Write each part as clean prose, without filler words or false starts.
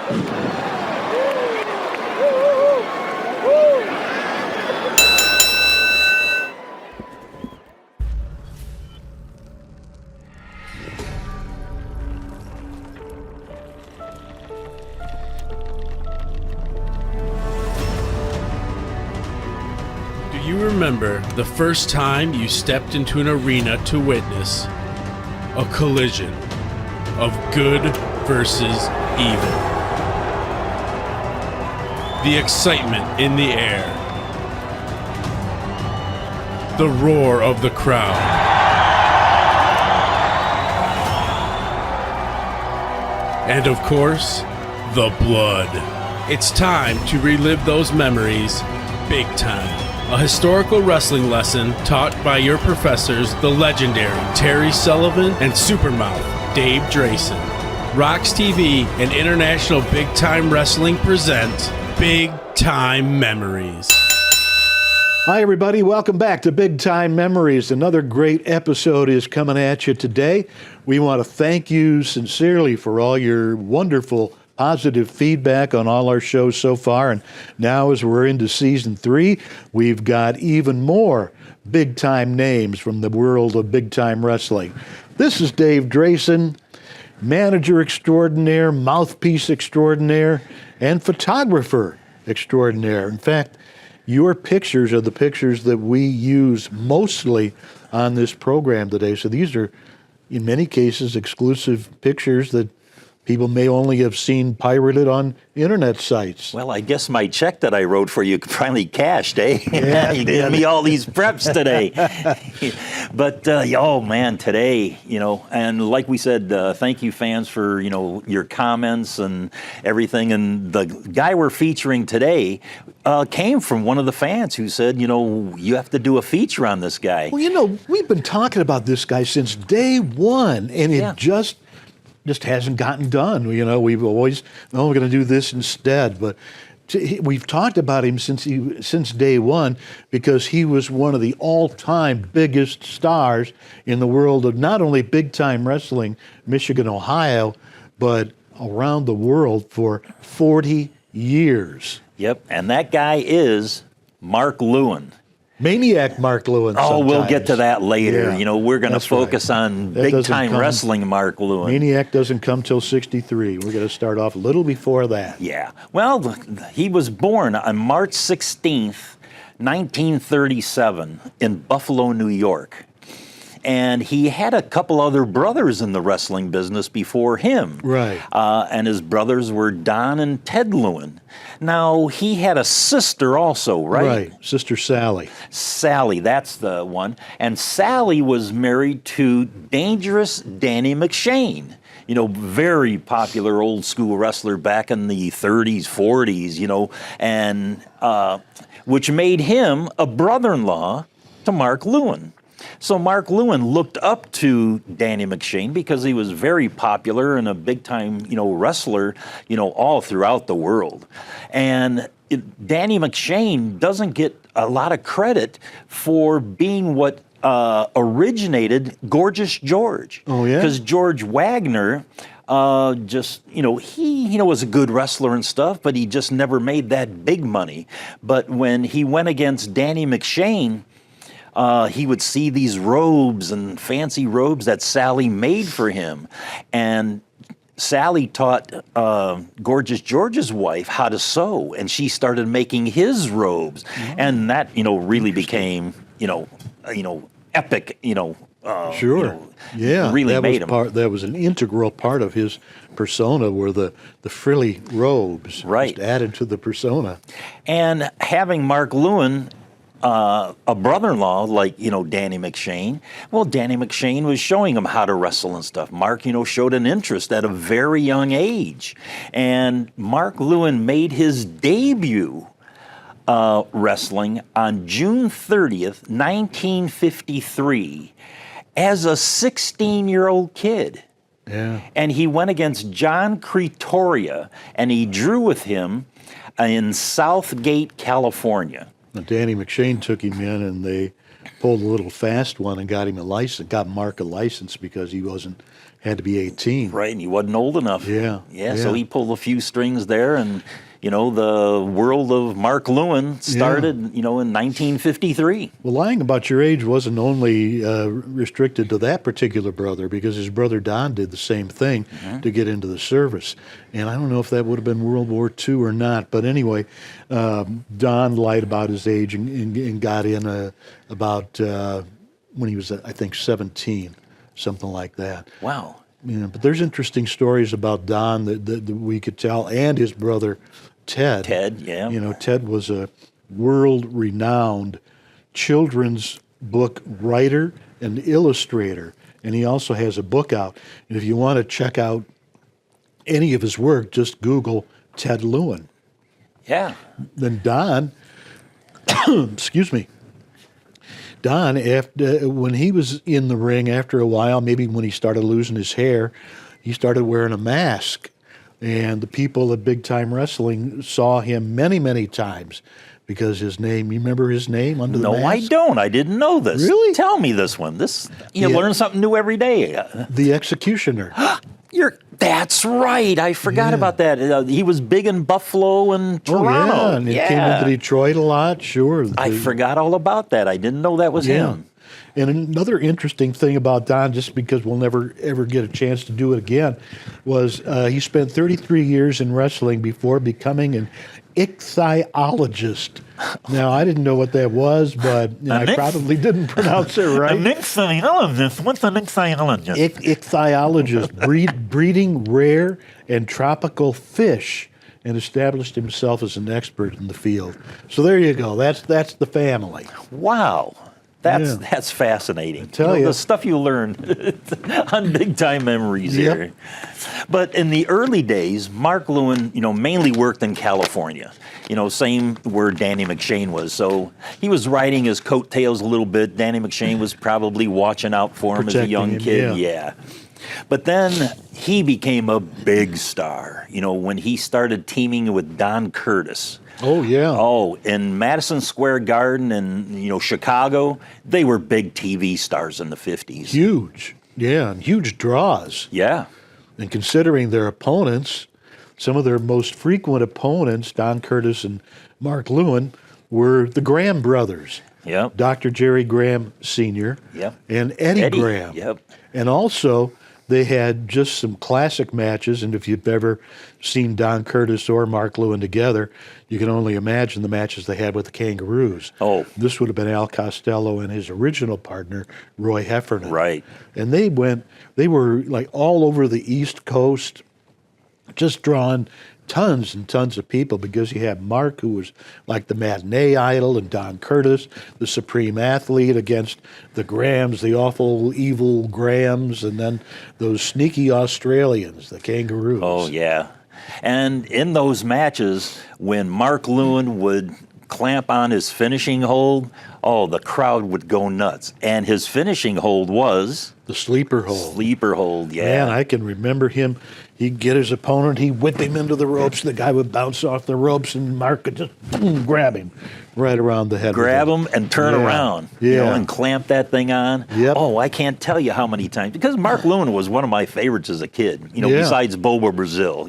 Do you remember the first time you stepped into an arena to witness a collision of good versus evil? The excitement in the air, the roar of the crowd, and of course, the blood. It's time to relive those memories big time. A historical wrestling lesson taught by your professors, the legendary Terry Sullivan and Supermouth Dave Drason. Rocks TV and International Big Time Wrestling present Big Time Memories. Hi, everybody. Welcome back to Big Time Memories. Another great episode is coming at you today. We want to thank you sincerely for all your wonderful positive feedback on all our shows so far. And now as we're into season 3, we've got even more big time names from the world of big time wrestling. This is Dave Drason, manager extraordinaire, mouthpiece extraordinaire, and photographer extraordinaire. In fact, your pictures are the pictures that we use mostly on this program today. So these are, in many cases, exclusive pictures that people may only have seen pirated on internet sites. Well, I guess my check that I wrote for you finally cashed, eh? Yeah, you gave me all these preps today. But, oh man, today, and like we said, thank you fans for, your comments and everything. And the guy we're featuring today came from one of the fans who said, you have to do a feature on this guy. Well, we've been talking about this guy since day one, and it just hasn't gotten done. We've always, we're going to do this instead. But we've talked about him since day one because he was one of the all-time biggest stars in the world of not only big-time wrestling, Michigan, Ohio, but around the world for 40 years. Yep, and that guy is Mark Lewin. Maniac Mark Lewin. Oh, we'll get to that later. Yeah, We're going to focus on big-time wrestling Mark Lewin. Maniac doesn't come till 63. We're going to start off a little before that. Yeah. Well, he was born on March 16th, 1937 in Buffalo, New York. And he had a couple other brothers in the wrestling business before him. Right. And his brothers were Don and Ted Lewin. Now, he had a sister also, right? Right, Sister Sally. Sally, that's the one. And Sally was married to Dangerous Danny McShane. Very popular old school wrestler back in the 30s, 40s, and which made him a brother-in-law to Mark Lewin. So Mark Lewin looked up to Danny McShane because he was very popular and a big-time, wrestler, all throughout the world. And Danny McShane doesn't get a lot of credit for being what originated Gorgeous George. Oh, yeah? Because George Wagner he was a good wrestler and stuff, but he just never made that big money. But when he went against Danny McShane, he would see these robes and fancy robes that Sally made for him. And Sally taught Gorgeous George's wife how to sew, and she started making his robes. Oh. And that, really became, epic, Sure. Really that made was him. That was an integral part of his persona were the frilly robes. Right. Just added to the persona. And having Mark Lewin a brother-in-law like, Danny McShane. Well, Danny McShane was showing him how to wrestle and stuff. Mark, showed an interest at a very young age. And Mark Lewin made his debut wrestling on June 30th, 1953 as a 16-year-old kid. Yeah. And he went against John Cretoria, and he drew with him in Southgate, California. Danny McShane took him in, and they pulled a little fast one and got him a license. Got Mark a license because he wasn't had to be 18. Right, and he wasn't old enough. Yeah. So he pulled a few strings there, and the world of Mark Lewin started, in 1953. Well, lying about your age wasn't only restricted to that particular brother, because his brother Don did the same thing to get into the service. And I don't know if that would have been World War II or not, but anyway, Don lied about his age and got in about when he was, I think, 17, something like that. Wow. But there's interesting stories about Don that we could tell, and his brother Ted. Ted, yeah. Ted was a world-renowned children's book writer and illustrator, and he also has a book out. And if you want to check out any of his work, just Google Ted Lewin. Yeah. Then Don, excuse me, Don, after when he was in the ring, after a while, maybe when he started losing his hair, he started wearing a mask. And the people at Big Time Wrestling saw him many, many times because his name, you remember his name under the mask? No, I don't. I didn't know this. Really? Tell me this one. You learn something new every day. The Executioner. That's right. I forgot about that. He was big in Buffalo and Toronto. Oh, yeah, and he came into Detroit a lot, sure. I forgot all about that. I didn't know that was him. And another interesting thing about Don, just because we'll never ever get a chance to do it again, was he spent 33 years in wrestling before becoming an ichthyologist. Now, I didn't know what that was, but I probably didn't pronounce it right. An ichthyologist? What's an ichthyologist? Ichthyologist, breeding rare and tropical fish, and established himself as an expert in the field. So there you go. That's the family. Wow. That's fascinating. I tell you. The stuff you learn on Big Time Memories here. But in the early days, Mark Lewin, mainly worked in California. Same where Danny McShane was. So he was riding his coattails a little bit. Danny McShane was probably watching out for him as a young kid. Yeah. But then he became a big star, when he started teaming with Luen Curtis. Oh, yeah. Oh, in Madison Square Garden and, Chicago, they were big TV stars in the 50s. Huge. Yeah, and huge draws. Yeah. And considering their opponents, some of their most frequent opponents, Luen Curtis and Mark Lewin, were the Graham brothers. Yep. Dr. Jerry Graham Sr. Yep. And Eddie Graham. Yep. And also, they had just some classic matches, and if you've ever seen Luen Curtis or Mark Lewin together, you can only imagine the matches they had with the Kangaroos. Oh. This would have been Al Costello and his original partner, Roy Heffernan. Right. And they were like all over the East Coast, just drawing tons and tons of people, because you had Mark, who was like the matinee idol, and Luen Curtis, the supreme athlete, against the Grahams, the awful, evil Grahams, and then those sneaky Australians, the Kangaroos. Oh, yeah. And in those matches, when Mark Lewin would clamp on his finishing hold, the crowd would go nuts. And his finishing hold was... the sleeper hold. Sleeper hold, yeah. Man, I can remember him. He'd get his opponent, he'd whip him into the ropes, the guy would bounce off the ropes, and Mark could just boom, grab him right around the head. Grab him and turn around, and clamp that thing on. Yep. Oh, I can't tell you how many times, because Mark Lewin was one of my favorites as a kid, besides Bobo Brazil,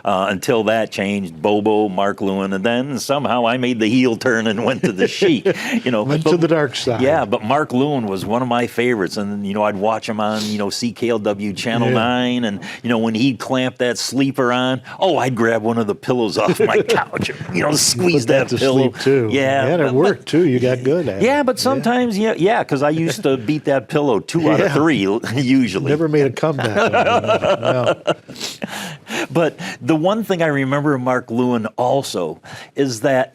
until that changed, Bobo, Mark Lewin, and then somehow I made the heel turn and went to the Sheik, Went to the dark side. Yeah, but Mark Lewin was one of my favorites, and, I'd watch him on, CKLW Channel 9, and, when he'd clamp that sleeper on, I'd grab one of the pillows off my couch, squeeze that pillow. Sleep too. Yeah, and it worked too. You got good at it. Yeah, but sometimes, because I used to beat that pillow 2 out of 3 usually. Never made a comeback. No. But the one thing I remember of Mark Lewin also is that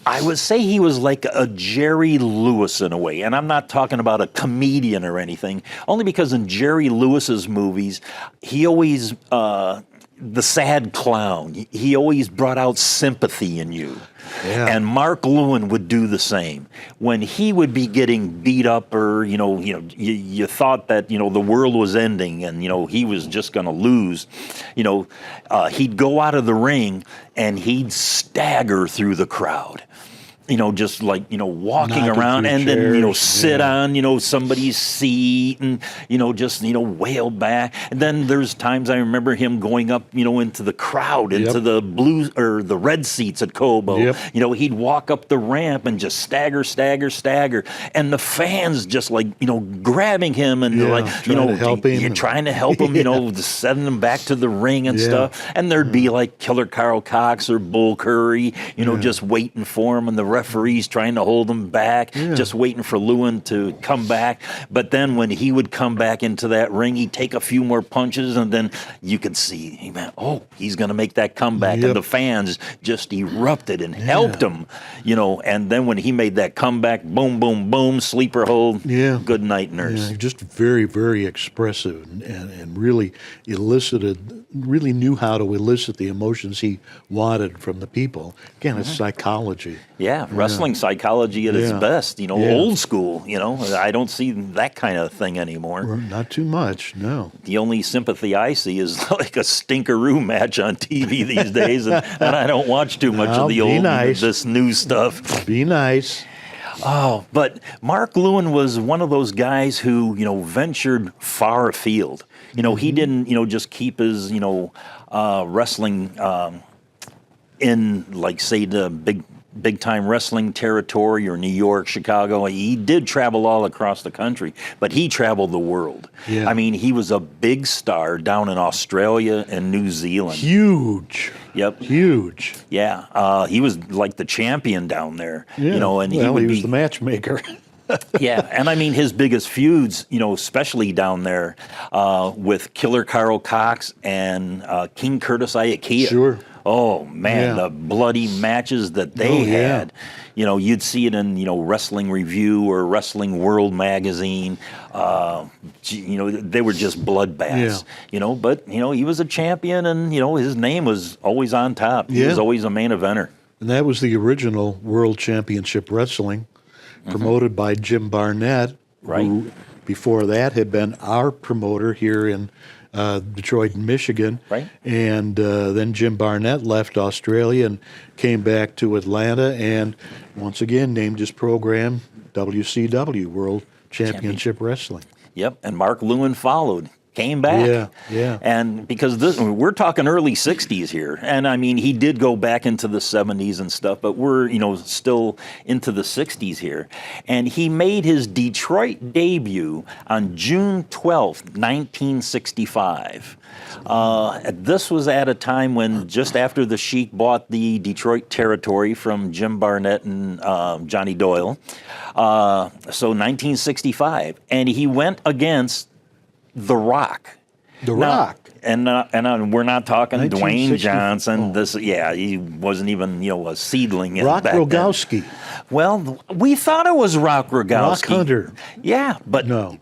I would say he was like a Jerry Lewis in a way, and I'm not talking about a comedian or anything, only because in Jerry Lewis's movies, he always, the sad clown, he always brought out sympathy in you. Yeah. And Mark Lewin would do the same. When he would be getting beat up, or you thought that the world was ending and he was just going to lose, he'd go out of the ring and he'd stagger through the crowd. just like, walking Knocking around through and then, chairs, sit on, somebody's seat and, just, wail back. And then there's times I remember him going up, into the crowd, into the blue or the red seats at Cobo. Yep. He'd walk up the ramp and just stagger. And the fans just like, grabbing him and like, trying to help him. You're trying to help him, just sending him back to the ring and stuff. And there'd be like Killer Carl Cox or Bull Curry, just waiting for him, and the referees trying to hold him back, just waiting for Luen to come back. But then when he would come back into that ring, he'd take a few more punches, and then you could see, he's going to make that comeback. Yep. And the fans just erupted and helped him, and then when he made that comeback, boom, boom, boom, sleeper hold, good night, nurse. Yeah, just very, very expressive and really really knew how to elicit the emotions he wanted from the people. Again, it's psychology. Yeah, wrestling psychology at its best, old school, I don't see that kind of thing anymore. Well, not too much, no. The only sympathy I see is like a stinkeroo match on TV these days, and I don't watch too much of the old, this new stuff. Be nice. Oh, but Mark Lewin was one of those guys who, ventured far afield. He didn't, just keep his, wrestling in, like, say, the big time wrestling territory or New York, Chicago. He did travel all across the country, but he traveled the world. Yeah. I mean, he was a big star down in Australia and New Zealand. Huge. Yep. Huge. Yeah. He was like the champion down there. Yeah. And he was the matchmaker. Yeah, and I mean his biggest feuds, especially down there with Killer Carl Cox and King Curtis Iakia. Sure. Oh man, the bloody matches that they had. You'd see it in Wrestling Review or Wrestling World magazine. They were just bloodbaths. But he was a champion, and his name was always on top. He was always a main eventer. And that was the original World Championship Wrestling, promoted by Jim Barnett, who before that had been our promoter here in Detroit, Michigan. Right. And then Jim Barnett left Australia and came back to Atlanta and once again named his program WCW, World Championship Wrestling. Yep, and Mark Lewin followed. Came back. Yeah. And because we're talking early 60s here. And I mean, he did go back into the 70s and stuff, but we're, still into the 60s here. And he made his Detroit debut on June 12th, 1965. This was at a time when just after the Sheik bought the Detroit territory from Jim Barnett and Johnny Doyle. So 1965. And he went against The Rock. The Rock. And we're not talking Dwayne 1960 Johnson. He wasn't even a seedling. Rock back Rogowski. then. Well, we thought it was Rock Rogowski. Rock Hunter. Yeah, but No.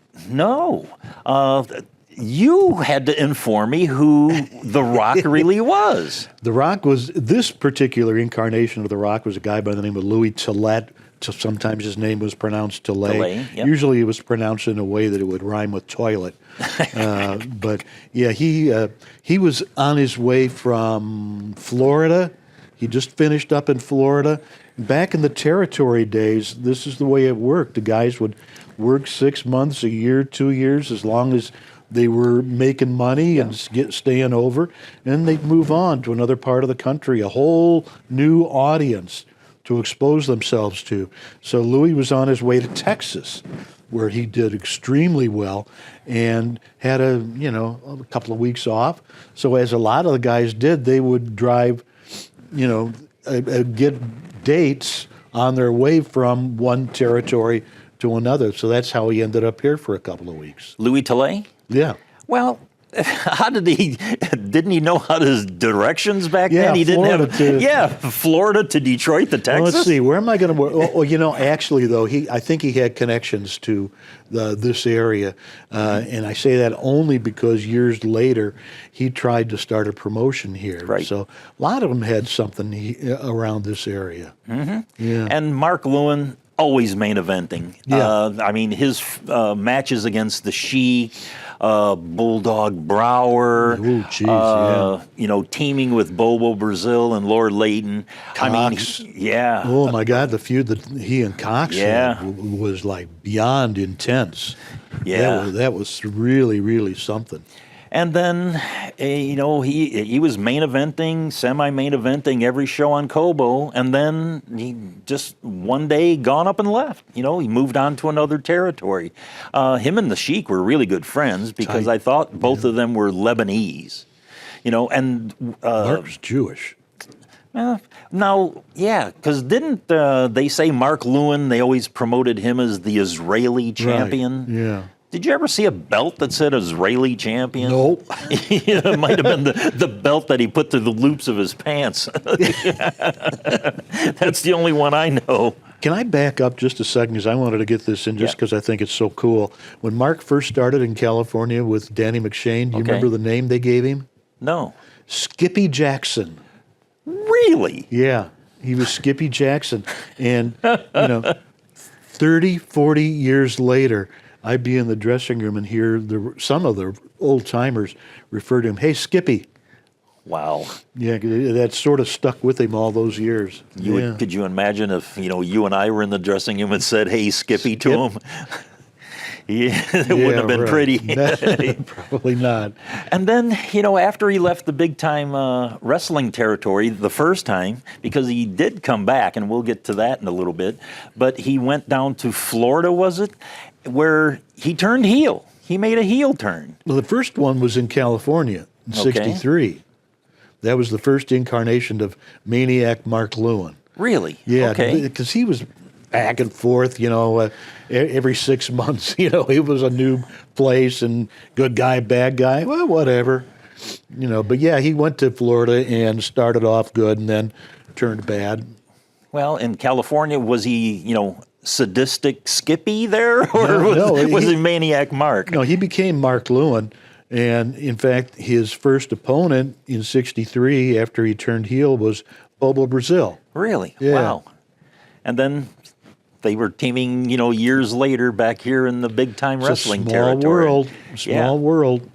You had to inform me who The Rock really was. The Rock this particular incarnation of The Rock was a guy by the name of Louis Tillett. Sometimes his name was pronounced Tillett. Yep. Usually it was pronounced in a way that it would rhyme with toilet. But yeah, he was on his way from Florida. He just finished up in Florida. Back in the territory days, this is the way it worked. The guys would work 6 months, a year, 2 years, as long as they were making money and staying over, and they'd move on to another part of the country, a whole new audience to expose themselves to. So Louis was on his way to Texas, where he did extremely well and had a couple of weeks off. So as a lot of the guys did, they would drive, get dates on their way from one territory to another. So that's how he ended up here for a couple of weeks. Louis Tillett? Yeah. Well, how didn't he know how his directions back Yeah, then? He Florida didn't have Florida to Detroit to Texas. Well, let's see. Where am I going to work? Well, actually, though, I think he had connections to this area, and I say that only because years later he tried to start a promotion here. Right. So a lot of them had something around this area. Mm-hmm. Yeah. And Mark Lewin, always main eventing. Yeah. I mean, his matches against the Sheik, Bulldog Brower, Ooh, geez, yeah. you know, teaming with Bobo Brazil and Lord Layton. I mean, Cox. yeah. Oh my God, the feud that he and Cox Yeah. had was like beyond intense. Yeah. That was really, really something. And then, you know, he was main eventing, semi-main eventing every show on Kobo, and then he just one day gone up and left. You know, he moved on to another territory. Him and the Sheik were really good friends because Tight. I thought both of them were Lebanese. You know, and Mark's Jewish. now, yeah, because didn't they say Mark Lewin? They always promoted him as the Israeli champion. Right. Yeah. Did you ever see a belt that said Israeli champion? Nope. It might have been the belt that he put through the loops of his pants. That's the only one I know. Can I back up just a second? Because I wanted to get this in just Yeah. because I think it's so cool. When Mark first started in California with Danny McShane, do you Okay. remember the name they gave him? No. Skippy Jackson. Really? Yeah, he was Skippy Jackson. And, 30, 40 years later, I'd be in the dressing room and hear some of the old timers refer to him, hey, Skippy. Wow. Yeah, that sort of stuck with him all those years. Could you imagine if, you and I were in the dressing room and said, hey, Skippy to him? Yeah, it wouldn't have been pretty. Probably not. And then, after he left the big time wrestling territory the first time, because he did come back, and we'll get to that in a little bit, but he went down to Florida, was it? Where he turned heel. He made a heel turn. Well, the first one was in California in '63. That was the first incarnation of Maniac Mark Lewin. Really? Yeah, Okay. because he was back and forth, every 6 months, it was a new place and good guy, bad guy, well, whatever. But yeah, he went to Florida and started off good and then turned bad. Well, in California, was he, sadistic Skippy there? Or No, was he Maniac Mark? No, he became Mark Lewin. And in fact, his first opponent in '63 after he turned heel was Bobo Brazil. Really? Yeah. Wow. And then they were teaming, years later back here in the big time wrestling territory. Small world.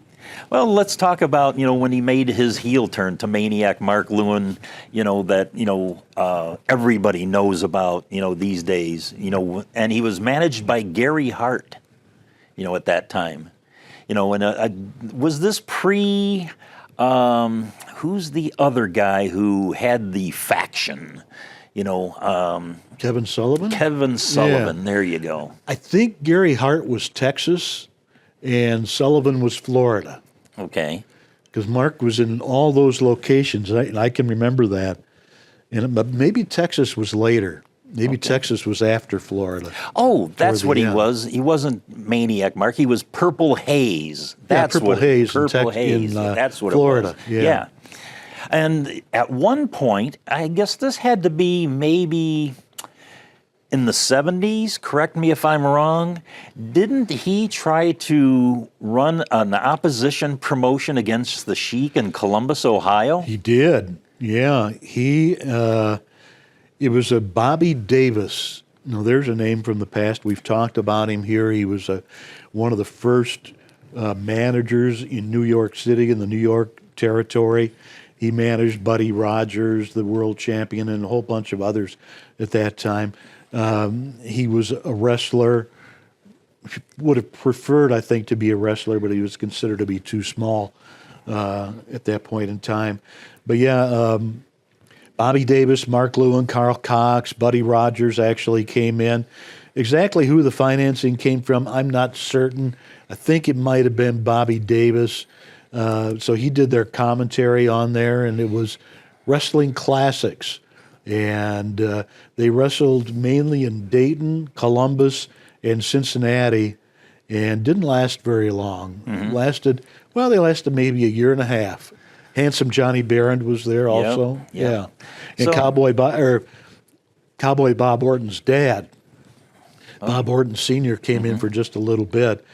Well, let's talk about, when he made his heel turn to Maniac Mark Lewin, that, everybody knows about, these days, and he was managed by Gary Hart, at that time. And was this pre, who's the other guy who had the faction? Kevin Sullivan? Kevin Sullivan, Yeah. There you go. I think Gary Hart was Texas and Sullivan was Florida. Okay. Because Mark was in all those locations. I can remember that. But maybe Texas was later. Maybe Texas was after Florida. Oh, that's the what he end. was. He wasn't Maniac Mark. He was Purple Haze. That's Purple what Haze in Purple Haze. in, That's what Florida. it was. Yeah. And at one point, I guess this had to be maybe in the 70s, correct me if I'm wrong, didn't he try to run an opposition promotion against the Sheik in Columbus, Ohio? He did. Yeah. It was a Bobby Davis. Now, there's a name from the past. We've talked about him here. He was one of the first managers in New York City, in the New York territory. He managed Buddy Rogers, the world champion, and a whole bunch of others at that time. He was a wrestler. Would have preferred, I think, to be a wrestler, but he was considered to be too small at that point in time. But yeah, Bobby Davis, Mark Lewin, Carl Cox, Buddy Rogers actually came in. Exactly who the financing came from, I'm not certain. I think it might have been Bobby Davis. So he did their commentary on there, and it was wrestling classics. And they wrestled mainly in Dayton, Columbus, and Cincinnati, and didn't last very long. They lasted maybe a year and a half. Handsome Johnny Barron was there also. Yep. Yeah. And So- Cowboy Bob Orton's dad, Bob Orton Sr., came in for just a little bit.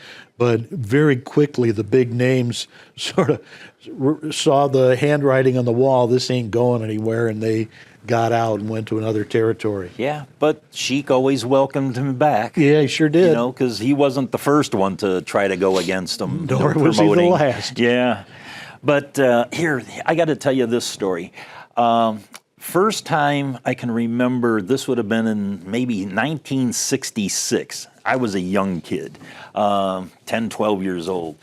but very quickly the big names sort of saw the handwriting on the wall, this ain't going anywhere, and they got out and went to another territory. Yeah, but Sheik always welcomed him back. Yeah, he sure did. You know, because he wasn't the first one to try to go against him. Nor was he the last. Yeah. But here, I got to tell you this story. First time I can remember, this would have been in maybe 1966. I was a young kid, 10, 12 years old.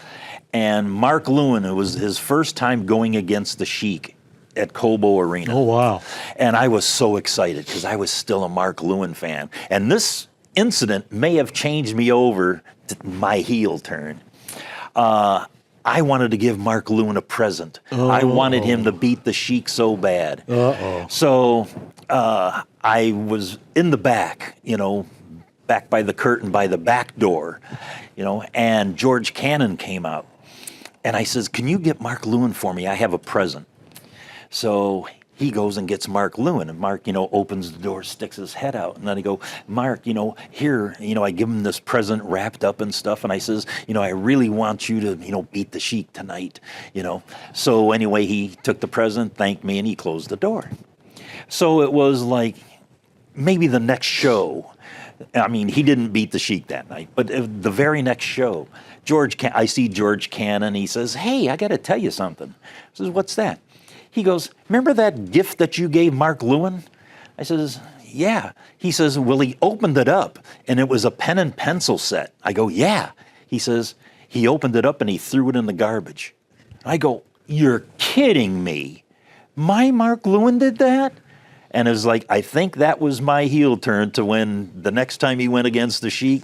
And Mark Lewin, it was his first time going against the Sheik at Cobo Arena. Oh, wow. And I was so excited because I was still a Mark Lewin fan. And this incident may have changed me over to my heel turn. I wanted to give Mark Lewin a present. Oh. I wanted him to beat the Sheik so bad. So I was in the back, you know, back by the curtain, by the back door, you know, and George Cannon came out. And I says, can you get Mark Lewin for me? I have a present. So he goes and gets Mark Lewin, and Mark, you know, opens the door, sticks his head out, and then I go, Mark, you know, here, you know, I give him this present wrapped up and stuff, and I says, you know, I really want you to, you know, beat the Sheik tonight, you know. So anyway, he took the present, thanked me, and he closed the door. So it was like maybe the next show. I mean, he didn't beat the Sheik that night, but the very next show, I see George Cannon. He says, hey, I got to tell you something. I says, what's that? He goes, remember that gift that you gave Mark Lewin? I says, yeah. He says, well, he opened it up, and it was a pen and pencil set. I go, yeah. He says, he opened it up, and he threw it in the garbage. I go, you're kidding me. My Mark Lewin did that? And it was like, I think that was my heel turn to when the next time he went against the Sheik,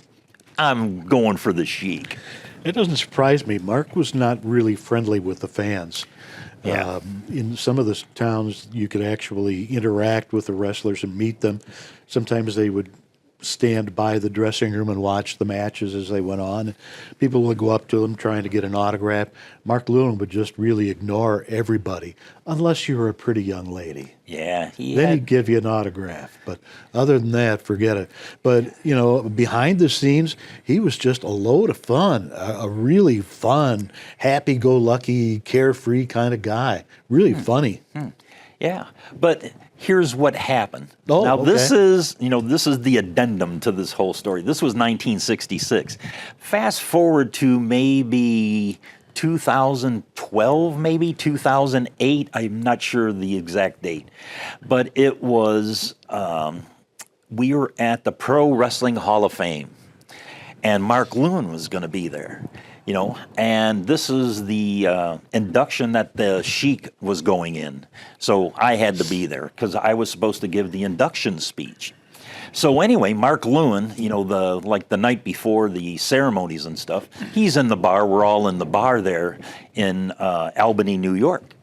I'm going for the Sheik. It doesn't surprise me. Mark was not really friendly with the fans. Yeah. In some of the towns, you could actually interact with the wrestlers and meet them. Sometimes they would stand by the dressing room and watch the matches as they went on. People would go up to him trying to get an autograph. Mark Lewin would just really ignore everybody, unless you were a pretty young lady. Yeah. He'd give you an autograph. But other than that, forget it. But, you know, behind the scenes, he was just a load of fun, a really fun, happy-go-lucky, carefree kind of guy. Really funny. Yeah. But here's what happened. Oh, now, okay. this is the addendum to this whole story. This was 1966. Fast forward to maybe 2012, maybe 2008. I'm not sure the exact date. But it was, we were at the Pro Wrestling Hall of Fame, and Mark Lewin was going to be there. You know, and this is the induction that the Sheik was going in. So I had to be there because I was supposed to give the induction speech. So anyway, Mark Lewin, you know, the night before the ceremonies and stuff, he's in the bar. We're all in the bar there in Albany, New York.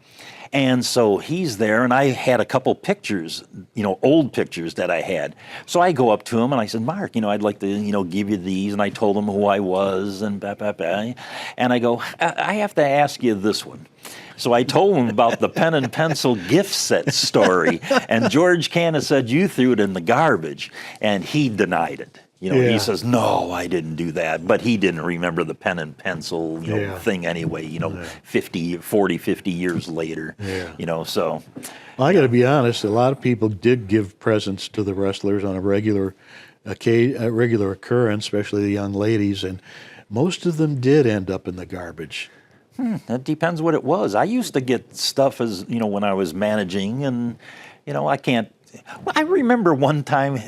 And so he's there, and I had a couple pictures, you know, old pictures that I had. So I go up to him, and I said, Mark, you know, I'd like to, you know, give you these. And I told him who I was, and blah, blah, blah. And I go, I have to ask you this one. So I told him about the pen and pencil gift set story. And George Cannon said, you threw it in the garbage. And he denied it. You know, He says, no, I didn't do that. But he didn't remember the pen and pencil, thing anyway, 50 years later, you know, so. Well, I got to be honest, a lot of people did give presents to the wrestlers on a regular occurrence, especially the young ladies, and most of them did end up in the garbage. That depends what it was. I used to get stuff as, you know, when I was managing, and, you know, I remember one time,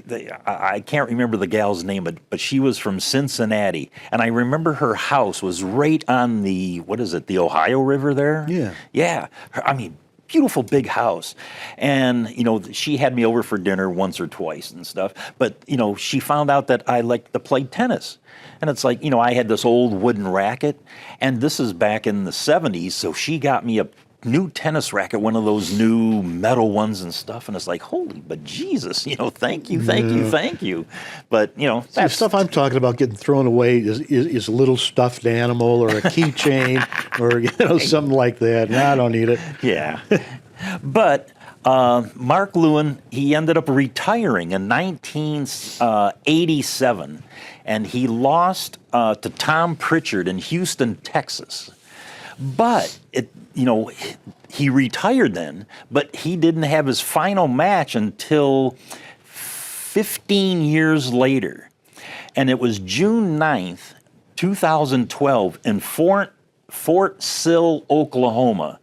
I can't remember the gal's name, but she was from Cincinnati, and I remember her house was right on the Ohio River there? Yeah. Yeah. I mean, beautiful big house. And, you know, she had me over for dinner once or twice and stuff, but, you know, she found out that I liked to play tennis. And it's like, you know, I had this old wooden racket, and this is back in the 70s, so she got me a new tennis racket, one of those new metal ones and stuff, and it's like, holy, but Jesus, you know, thank you. But, you know, the stuff I'm talking about getting thrown away is a little stuffed animal or a keychain or, you know, something like that. No, I don't need it. Yeah. But Mark Lewin, he ended up retiring in 1987, and he lost to Tom Pritchard in Houston, Texas. But he retired then, but he didn't have his final match until 15 years later. And it was June 9th, 2012 in Fort Sill, Oklahoma.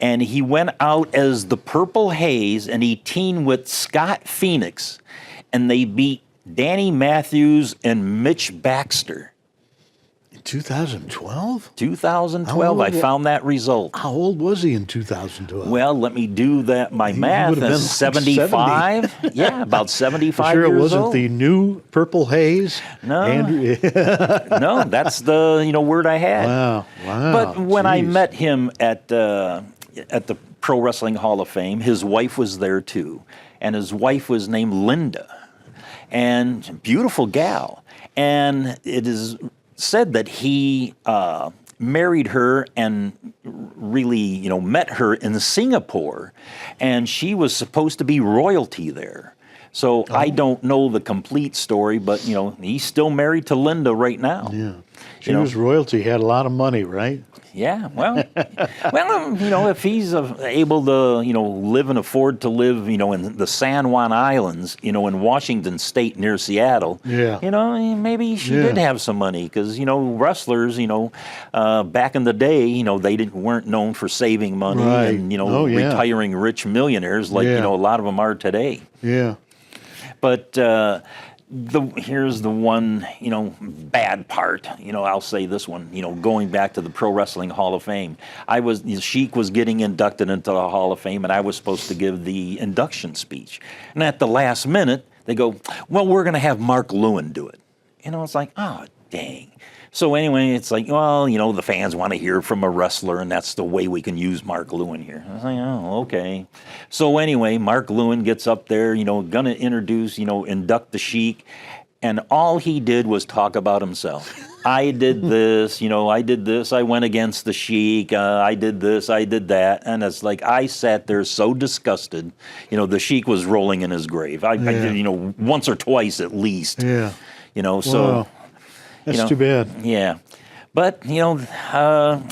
And he went out as the Purple Haze, and he teamed with Scott Phoenix, and they beat Danny Matthews and Mitch Baxter. 2012? 2012, I found that result. How old was he in 2012? Well, let me do that. My math would have is been 75. Yeah, about 75 sure years it wasn't old. the new Purple Haze? No. Andrew? No, that's the word I had. Wow. But when I Jeez. met him at the Pro Wrestling Hall of Fame, his wife was there too, and his wife was named Linda, and beautiful gal. And it is said that he married her and really, met her in Singapore, and she was supposed to be royalty there. So I don't know the complete story, but he's still married to Linda right now. Yeah. She was royalty, had a lot of money, right? Yeah, well, if he's able to, live and afford to live, in the San Juan Islands, in Washington State near Seattle, Yeah. Maybe she did have some money because, wrestlers, back in the day, they weren't known for saving money Right. and, Oh, yeah. retiring rich millionaires like, Yeah. a lot of them are today. Yeah. But here's the one, bad part. I'll say this one. Going back to the Pro Wrestling Hall of Fame, Sheik was getting inducted into the Hall of Fame, and I was supposed to give the induction speech. And at the last minute, they go, "Well, we're going to have Mark Lewin do it." It's like, oh, dang. So anyway, it's like, well, the fans want to hear from a wrestler, and that's the way we can use Mark Lewin here. I was like, oh, okay. So anyway, Mark Lewin gets up there, going to introduce, induct the Sheik, and all he did was talk about himself. I did this, I did this, I went against the Sheik, I did this, I did that, and it's like I sat there so disgusted. The Sheik was rolling in his grave. I did, once or twice at least. Yeah. So... Wow. That's too bad. Yeah. But,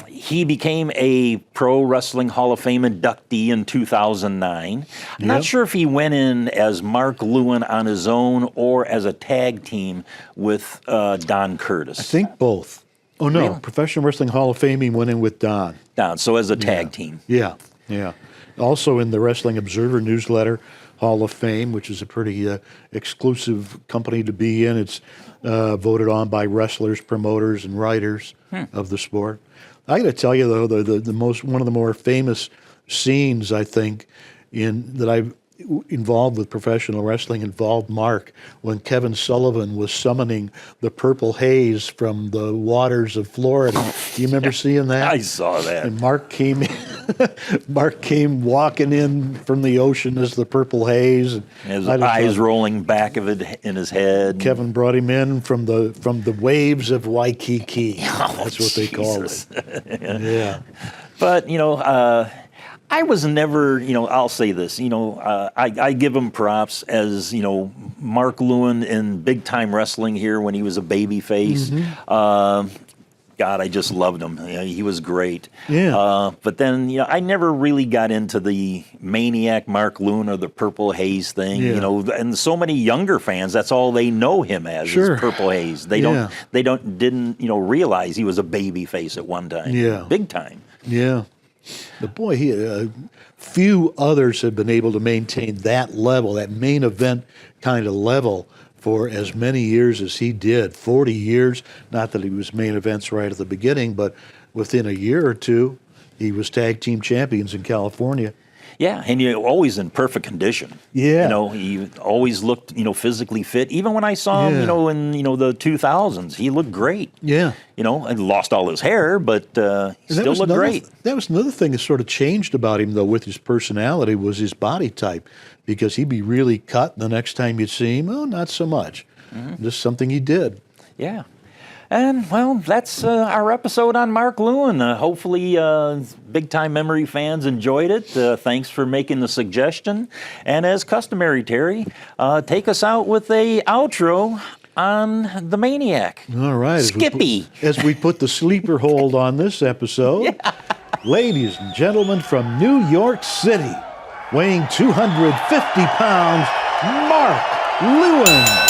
he became a Pro Wrestling Hall of Fame inductee in 2009. I'm not sure if he went in as Mark Lewin on his own or as a tag team with Don Curtis. I think both. Oh, no. Really? Professional Wrestling Hall of Fame, he went in with Don. So as a tag team. Yeah. Yeah. Also in the Wrestling Observer newsletter, Hall of Fame, which is a pretty exclusive company to be in. It's voted on by wrestlers, promoters, and writers of the sport. I got to tell you though, one of the more famous scenes I think that I've involved with professional wrestling involved Mark when Kevin Sullivan was summoning the Purple Haze from the waters of Florida. Do you remember seeing that? I saw that. And Mark came walking in from the ocean as the Purple Haze. And His eyes rolling back of it in his head. Kevin brought him in from the waves of Waikiki. That's what they call it. Yeah. But, I was never, I'll say this, I give him props as, Mark Lewin in Big Time Wrestling here when he was a baby face. God, I just loved him. He was great. Yeah. But then, I never really got into the Maniac Mark Lewin or the Purple Haze thing, Yeah. And so many younger fans, that's all they know him as Sure. is Purple Haze. They didn't realize he was a baby face at one time. Yeah. Big time. Yeah. But boy, few others have been able to maintain that level, that main event kind of level, for as many years as he did. 40 years, not that he was main events right at the beginning, but within a year or two, he was tag team champions in California. Yeah, and always in perfect condition. Yeah. He always looked, physically fit. Even when I saw him, in, the 2000s, he looked great. Yeah. And lost all his hair, but he still looked great. That was another thing that sort of changed about him, though, with his personality, was his body type. Because he'd be really cut, and the next time you'd see him, not so much. Just something he did. Yeah. And, well, that's our episode on Mark Lewin. Hopefully, Big Time Memory fans enjoyed it. Thanks for making the suggestion. And as customary, Terry, take us out with a outro. on the Maniac. All right. Skippy. As we put the sleeper hold on this episode, ladies and gentlemen from New York City, weighing 250 pounds, Mark Lewin.